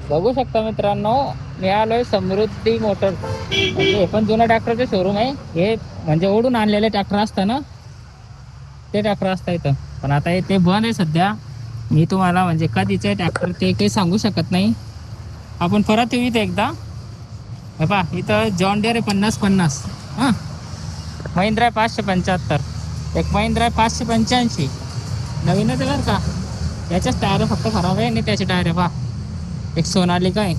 बघू शकता मित्रांनो, मी आलोय समृद्धी मोटर. म्हणजे हे पण जुना ट्रॅक्टरचे शोरूम आहे. हे म्हणजे ओढून आणलेले ट्रॅक्टर असतं ना, ते ट्रॅक्टर असतं इथं. पण आता ते बंद आहे सध्या. मी तुम्हाला म्हणजे कधीचे ट्रॅक्टर ते काही सांगू शकत नाही. आपण परत येऊ इथे एकदा. हे पहा, इथं जॉन डिअर आहे 50-50. हां, महिंद्रा आहे 575. एक महिंद्रा आहे 585. नवीनच आहे बरं का. याच्याच टायर फक्त खराब आहे आणि त्याचे टायर आहे पहा. एक सोनालिका आहे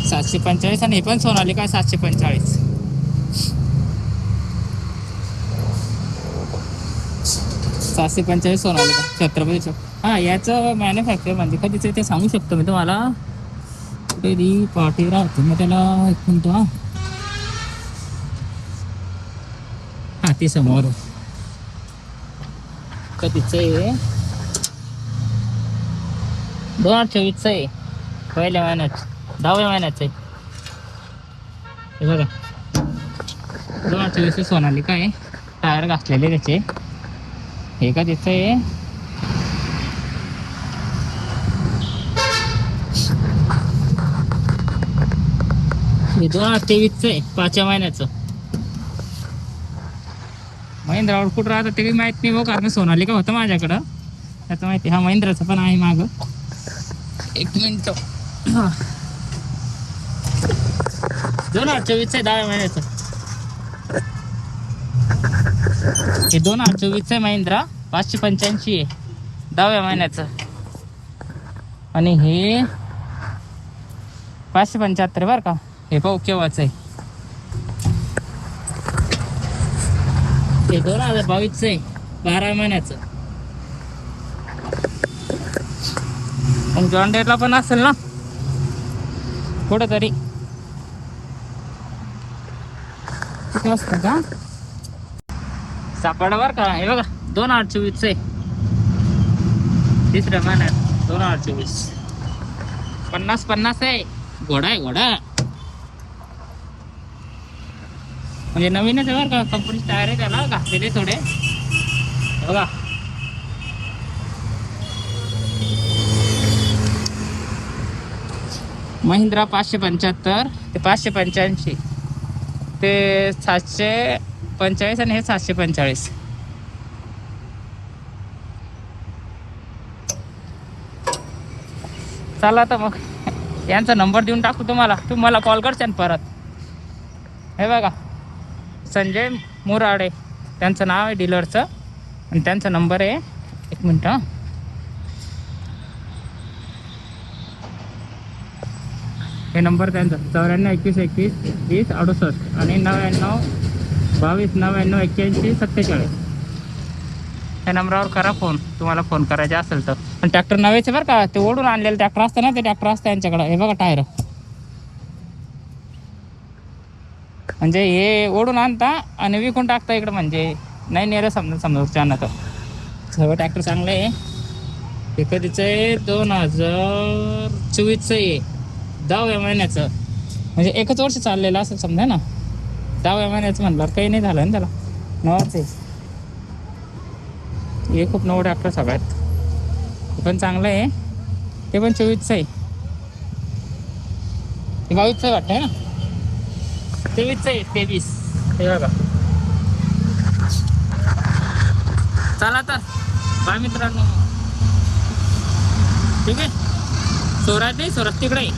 745 आणि हे पण सोनालिका आहे 745. 745 सोनालिका छत्रपती चौक. हां, याचं मॅन्युफॅक्चर म्हणजे कधीच ते सांगू शकतो मी तुम्हाला. कुठे ती पाठी राहते मग त्याला, एक मिनिट. हां, ती समोर कधीच आहे, 2024 आहे. पहिल्या महिन्यात 10व्या महिन्याचं आहे. हे बघा, 2024 सोनालिका आहे. टायर घासलेले त्याचे. हे कधीच आहे, हे 2023 आहे 5व्या महिन्याचं. महिंद्रा आउटपुट राहतं ते काही माहित नाही बघ, कारण सोनालिका होतं माझ्याकडं, त्याचं माहिती. हा महिंद्राचं पण आहे मागं. एक मिनिट. 2024 आहे 10व्या महिन्याचं. हे 2024 आहे महिंद्रा 585 आहे 10व्या महिन्याचं. आणि हे 575 बरं का. हे पाहू केव्हाच आहे. हे 2022 आहे 12व्या महिन्याचं. मग जॉन डेअरला पण असेल ना कुठं तरी. किती वाजता का सापडा बरं का. हे बघा 2024 आहे 3ऱ्या महिन्यात. 2024 50-50 आहे. घोडा आहे घोडा. म्हणजे नवीनच आहे बरं का. कंपनीचे टायर आहे त्याला घातलेले थोडे. बघा, महिंद्रा 575 ते 585 ते 745 आणि हे 745. चला आता मग यांचा नंबर देऊन टाकू तुम्हाला. तुम्हाला कॉल करशाल परत. हे बघा, संजय मुराडे त्यांचं नाव आहे डीलरचं. आणि त्यांचा नंबर आहे, एक मिनिट. हे नंबर त्यांचा 94-21-21-20-68 आणि 99-22-99-81-47. या नंबरावर करा फोन, तुम्हाला फोन करायचा असेल तर. पण ट्रॅक्टर नवेचे बरं का. ते ओढून आणलेलं ट्रॅक्टर असतं ना, ते ट्रॅक्टर असतं यांच्याकडं. हे बघा टायर, म्हणजे हे ओढून आणता आणि विकून टाकता इकडं. म्हणजे नाही नेलं समजा तर सगळं ट्रॅक्टर चांगलं आहे. हे कधीचं आहे, 2024 आहे 10व्या महिन्याचं. म्हणजे एकच वर्ष चाललेलं असं समजा ना. 10व्या महिन्याचं म्हणलं काही नाही झालं ना त्याला. नवाच आहे हे. खूप नवं ट्रॅक्टर सगळ्यात. हे पण चांगलं आहे. ते पण 24 आहे. ते 22 वाटतं ना. 23 आहे 23. हे बघा. चला तर बाय मित्रांनो. ठीक आहे. स्वराज नाही, स्वराज तिकडे आहे.